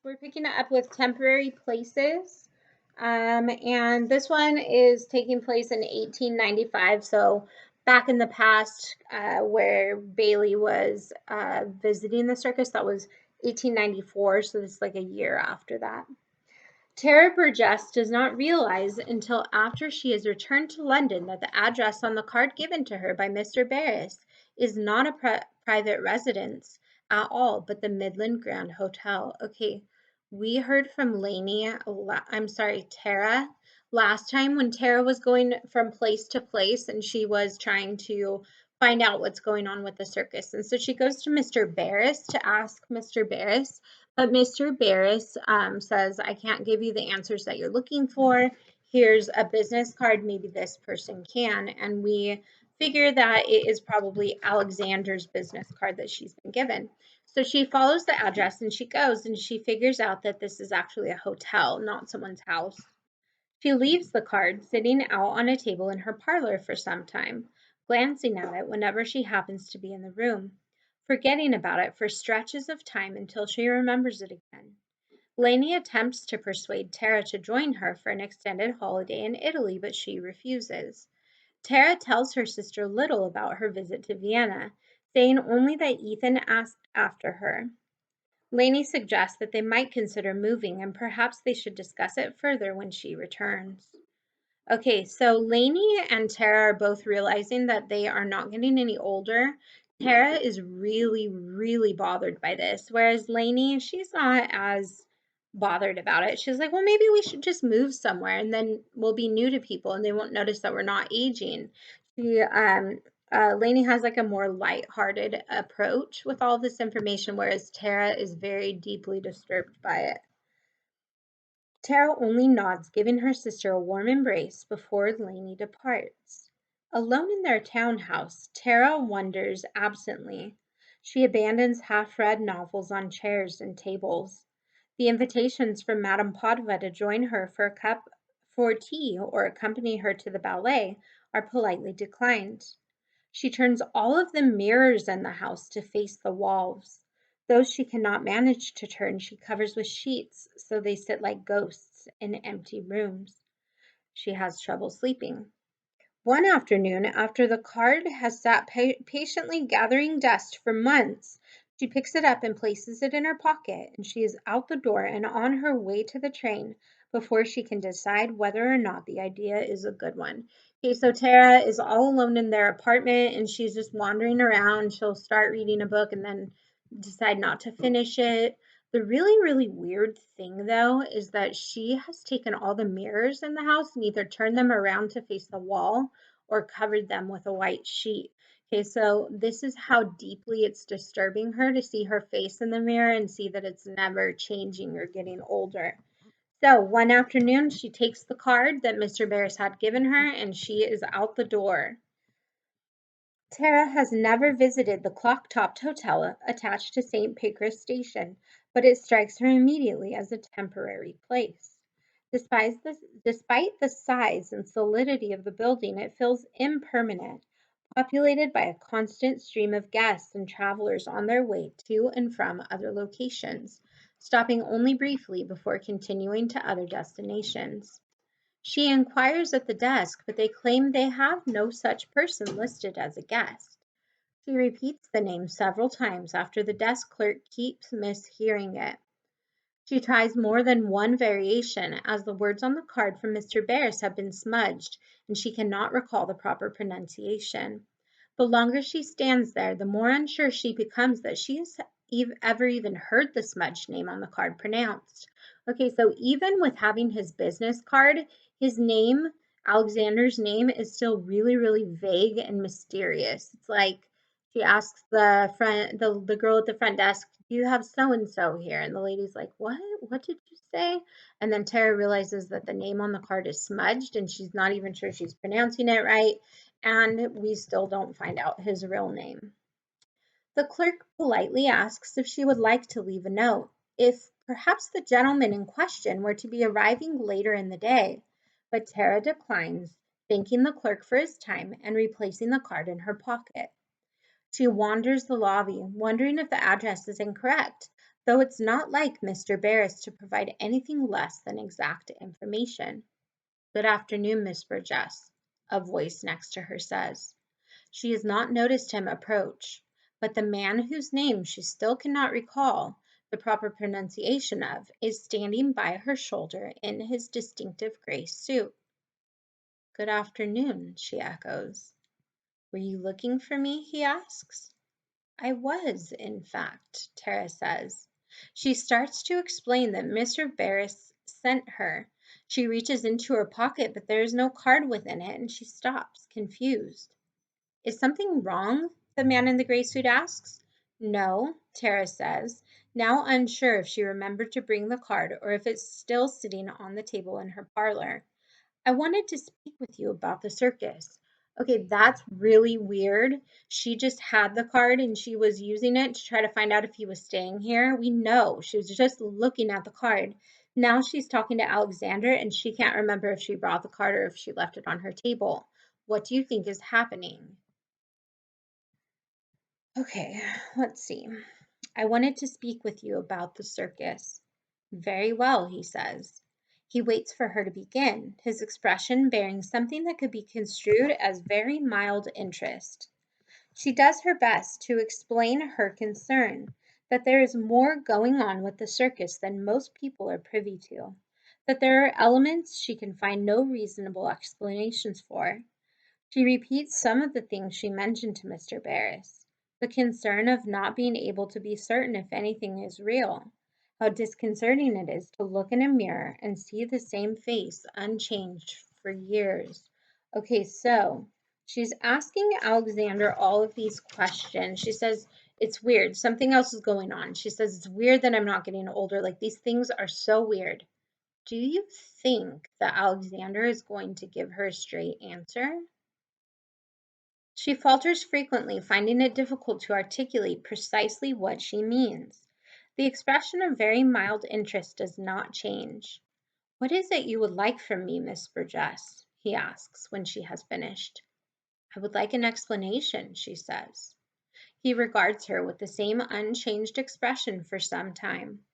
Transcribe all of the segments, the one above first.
We're picking it up with temporary places. And this one is taking place in 1895. So back in the past, where Bailey was visiting the circus, that was 1894. So this is like a year after that. Tara Burgess does not realize until after she has returned to London that the address on the card given to her by Mr. Barris is not a private residence at all, but the Midland Grand Hotel. Okay, we heard from Tara, last time when Tara was going from place to place and she was trying to find out what's going on with the circus. And so she goes to Mr. Barris to ask Mr. Barris, but Mr. Barris says, I can't give you the answers that you're looking for. Here's a business card. Maybe this person can. And we figure that it is probably Alexander's business card that she's been given. So she follows the address and she goes and she figures out that this is actually a hotel, not someone's house. She leaves the card sitting out on a table in her parlor for some time, glancing at it whenever she happens to be in the room, forgetting about it for stretches of time until she remembers it again. Lainey attempts to persuade Tara to join her for an extended holiday in Italy, but she refuses. Tara tells her sister little about her visit to Vienna, saying only that Ethan asked after her. Lainey suggests that they might consider moving and perhaps they should discuss it further when she returns. Okay, so Lainey and Tara are both realizing that they are not getting any older. Tara is really, really bothered by this, whereas Lainey, she's not as bothered about it. She's like, well, maybe we should just move somewhere and then we'll be new to people and they won't notice that we're not aging. Lainey has like a more lighthearted approach with all this information, whereas Tara is very deeply disturbed by it. Tara only nods, giving her sister a warm embrace before Lainey departs. Alone in their townhouse, Tara wanders absently. She abandons half-read novels on chairs and tables. The invitations from Madame Padva to join her for tea or accompany her to the ballet are politely declined. She turns all of the mirrors in the house to face the walls. Those she cannot manage to turn, she covers with sheets so they sit like ghosts in empty rooms. She has trouble sleeping. One afternoon, after the card has sat patiently gathering dust for months, she picks it up and places it in her pocket, and she is out the door and on her way to the train before she can decide whether or not the idea is a good one. Okay, so Tara is all alone in their apartment and she's just wandering around. She'll start reading a book and then decide not to finish it. The really, really weird thing, though, is that she has taken all the mirrors in the house and either turned them around to face the wall or covered them with a white sheet. Okay, so this is how deeply it's disturbing her to see her face in the mirror and see that it's never changing or getting older. So one afternoon, she takes the card that Mr. Barris had given her and she is out the door. Tara has never visited the clock-topped hotel attached to St. Pancras Station, but it strikes her immediately as a temporary place. Despite the size and solidity of the building, it feels impermanent, populated by a constant stream of guests and travelers on their way to and from other locations, stopping only briefly before continuing to other destinations. She inquires at the desk, but they claim they have no such person listed as a guest. She repeats the name several times after the desk clerk keeps mishearing it. She tries more than one variation as the words on the card from Mr. Barris have been smudged and she cannot recall the proper pronunciation. The longer she stands there, the more unsure she becomes that she has ever even heard the smudged name on the card pronounced. Okay, so even with having his business card, his name, Alexander's name, is still really, really vague and mysterious. It's like she asks the girl at the front desk, "Do you have so and so here?" And the lady's like, "What? What did you say?" And then Tara realizes that the name on the card is smudged and she's not even sure she's pronouncing it right. And we still don't find out his real name. The clerk politely asks if she would like to leave a note, if perhaps the gentleman in question were to be arriving later in the day, but Tara declines, thanking the clerk for his time and replacing the card in her pocket. She wanders the lobby, wondering if the address is incorrect, though it's not like Mr. Barris to provide anything less than exact information. "Good afternoon, Miss Burgess," a voice next to her says. She has not noticed him approach, but the man whose name she still cannot recall the proper pronunciation of is standing by her shoulder in his distinctive gray suit. "Good afternoon," she echoes. "Were you looking for me?" he asks. "I was, in fact," Tara says. She starts to explain that Mr. Barris sent her. She reaches into her pocket, but there is no card within it, and she stops, confused. "Is something wrong?" the man in the gray suit asks. "No," Tara says, now unsure if she remembered to bring the card or if it's still sitting on the table in her parlor. "I wanted to speak with you about the circus." Okay, that's really weird. She just had the card and she was using it to try to find out if he was staying here. We know she was just looking at the card. Now she's talking to Alexander and she can't remember if she brought the card or if she left it on her table. What do you think is happening? Okay, let's see. "I wanted to speak with you about the circus." "Very well," he says. He waits for her to begin, his expression bearing something that could be construed as very mild interest. She does her best to explain her concern, that there is more going on with the circus than most people are privy to, that there are elements she can find no reasonable explanations for. She repeats some of the things she mentioned to Mr. Barris. The concern of not being able to be certain if anything is real. How disconcerting it is to look in a mirror and see the same face unchanged for years. Okay, so she's asking Alexander all of these questions. She says, it's weird. Something else is going on. She says, it's weird that I'm not getting older. Like, these things are so weird. Do you think that Alexander is going to give her a straight answer? She falters frequently, finding it difficult to articulate precisely what she means. The expression of very mild interest does not change. "What is it you would like from me, Miss Burgess?" he asks when she has finished. "I would like an explanation," she says. He regards her with the same unchanged expression for some time.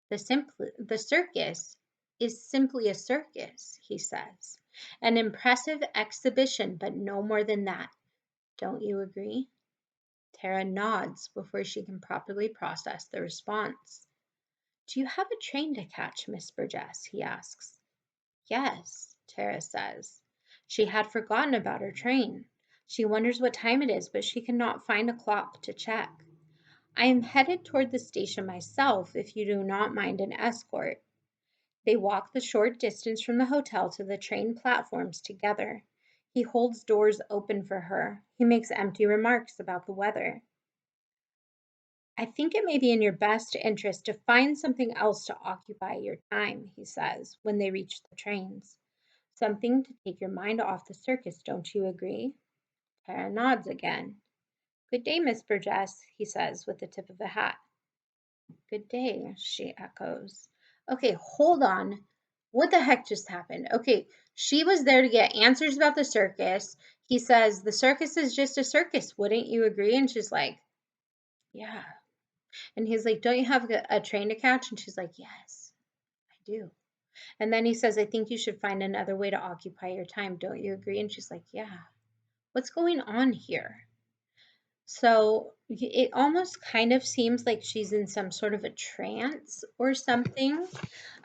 The circus is simply a circus," he says. "An impressive exhibition, but no more than that. Don't you agree?" Tara nods before she can properly process the response. "Do you have a train to catch, Miss Burgess?" he asks. "Yes," Tara says. She had forgotten about her train. She wonders what time it is, but she cannot find a clock to check. "I am headed toward the station myself, if you do not mind an escort." They walk the short distance from the hotel to the train platforms together. He holds doors open for her. He makes empty remarks about the weather. "I think it may be in your best interest to find something else to occupy your time," he says when they reach the trains. "Something to take your mind off the circus, don't you agree?" Tara nods again. "Good day, Miss Burgess," he says with the tip of the hat. "Good day," she echoes. Okay, hold on. What the heck just happened? Okay, she was there to get answers about the circus. He says, the circus is just a circus. Wouldn't you agree? And she's like, yeah. And he's like, don't you have a train to catch? And she's like, yes, I do. And then he says, I think you should find another way to occupy your time. Don't you agree? And she's like, yeah. What's going on here? So it almost kind of seems like she's in some sort of a trance or something.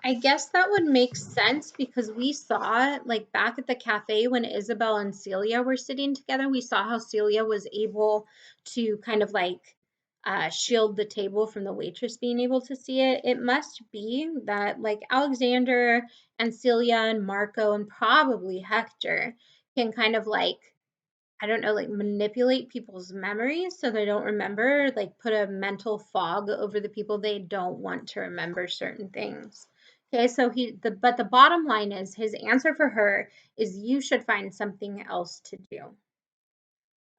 I guess that would make sense because we saw, like, back at the cafe when Isabel and Celia were sitting together, we saw how Celia was able to kind of like shield the table from the waitress being able to see it. It must be that, like, Alexander and Celia and Marco and probably Hector can kind of like, I don't know, like manipulate people's memories so they don't remember, like put a mental fog over the people they don't want to remember certain things. Okay, so but the bottom line is his answer for her is you should find something else to do.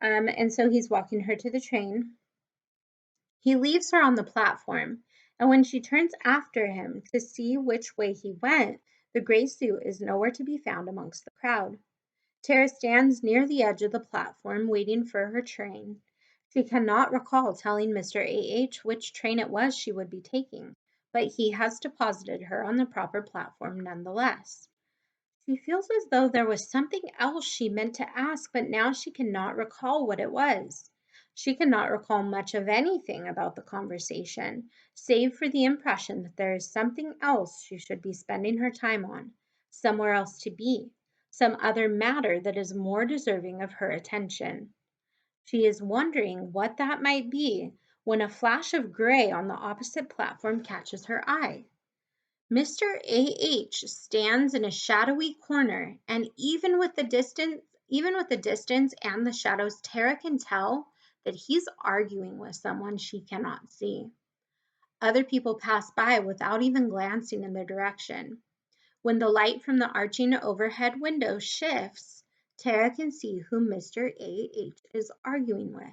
And so he's walking her to the train. He leaves her on the platform, and when she turns after him to see which way he went, the gray suit is nowhere to be found amongst the crowd. Tara stands near the edge of the platform waiting for her train. She cannot recall telling Mr. A.H. which train it was she would be taking, but he has deposited her on the proper platform nonetheless. She feels as though there was something else she meant to ask, but now she cannot recall what it was. She cannot recall much of anything about the conversation, save for the impression that there is something else she should be spending her time on, somewhere else to be, some other matter that is more deserving of her attention. She is wondering what that might be when a flash of gray on the opposite platform catches her eye. Mr. A.H. stands in a shadowy corner, and even with the distance and the shadows, Tara can tell that he's arguing with someone she cannot see. Other people pass by without even glancing in their direction. When the light from the arching overhead window shifts, Tara can see who Mr. A.H. is arguing with.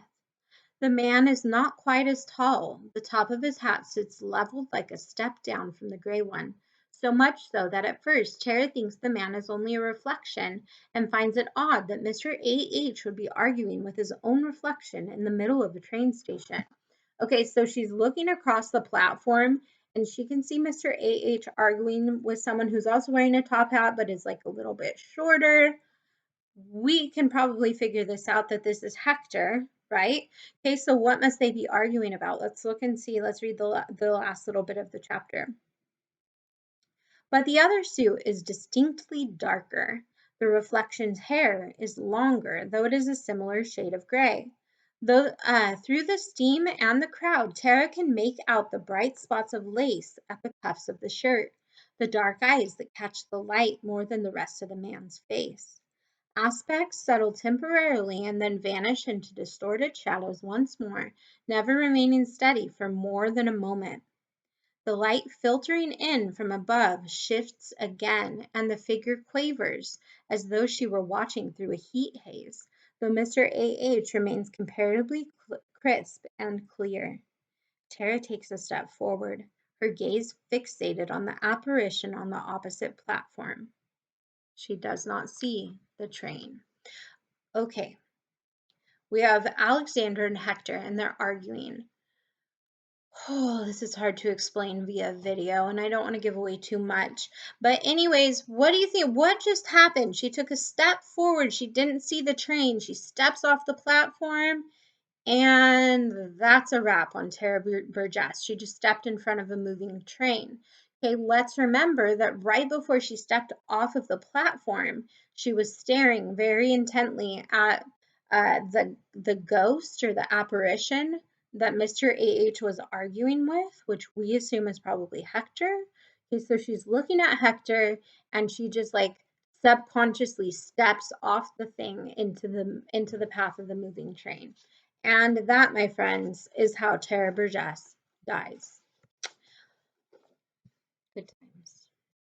The man is not quite as tall. The top of his hat sits leveled like a step down from the gray one, so much so that at first Tara thinks the man is only a reflection and finds it odd that Mr. A.H. would be arguing with his own reflection in the middle of a train station. Okay, so she's looking across the platform and she can see Mr. A.H. arguing with someone who's also wearing a top hat but is like a little bit shorter. We can probably figure this out that this is Hector, right? Okay, so what must they be arguing about? Let's look and see. Let's read the last little bit of the chapter. But the other suit is distinctly darker. The reflection's hair is longer, though it is a similar shade of gray. Through the steam and the crowd, Tara can make out the bright spots of lace at the cuffs of the shirt, the dark eyes that catch the light more than the rest of the man's face. Aspects settle temporarily and then vanish into distorted shadows once more, never remaining steady for more than a moment. The light filtering in from above shifts again, and the figure quavers as though she were watching through a heat haze, though Mr. A.H. remains comparatively crisp and clear. Tara takes a step forward, her gaze fixated on the apparition on the opposite platform. She does not see the train. Okay, we have Alexander and Hector, and they're arguing. Oh, this is hard to explain via video, and I don't want to give away too much. But anyways, what do you think? What just happened? She took a step forward. She didn't see the train. She steps off the platform, and that's a wrap on Tara Burgess. She just stepped in front of a moving train. Okay, let's remember that right before she stepped off of the platform, she was staring very intently at the ghost or the apparition that Mr. A.H. was arguing with, which we assume is probably Hector. Okay, so she's looking at Hector and she just like subconsciously steps off the thing into the path of the moving train. And that, my friends, is how Tara Burgess dies. Good time.